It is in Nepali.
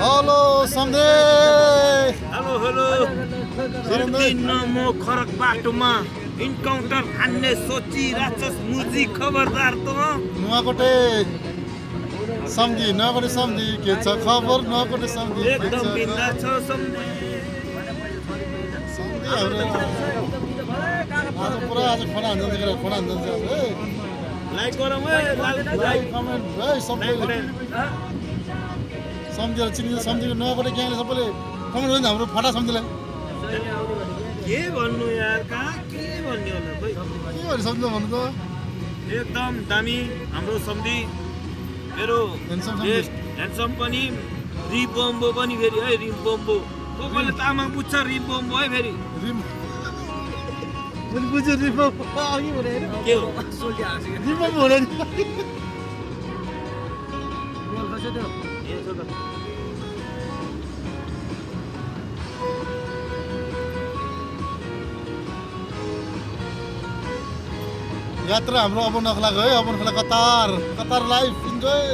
हेलो सम्झे हेलो हेलो हेर्दिन म खरक बाटोमा इन्काउन्टर हान्ने सोचिरहेछस् मुजी खबरदार त नुवाकोटे सम्झी नुवाकोटे सम्झी के छ खबर नुवाकोटे सम्झी एकदम बिन्दा छ सम्झे आज पुरा आज खोला हान्छ खोला हान्छ आज है लाइक गरौँ है लाइक कमेन्ट है सबैले सम्झेर चिनिन्छ सम्झेको नुवाकोटे ग्याङले सबैले कमेन्ट गर्नु हाम्रो फटा सम्झेलाई के भन्नु यार कहाँ के भन्ने होला खोइ के भन्छ सम्झ भन्नु त एकदम दामी हाम्रो सम्झी मेरो Handsome सम्झी। बेस्ट ह्यान्डसम पनि रिबम्बो पनि फेरि है रिबम्बो कसले तामाङ बुझ्छ रिबम्बो है फेरि रिम मैले बुझ्यो रिम अघि भने होइन के हो रिम भने यात्रा हाम्रो अब नखलाको है अब नखला कतार कतार लाइफ इन्जोय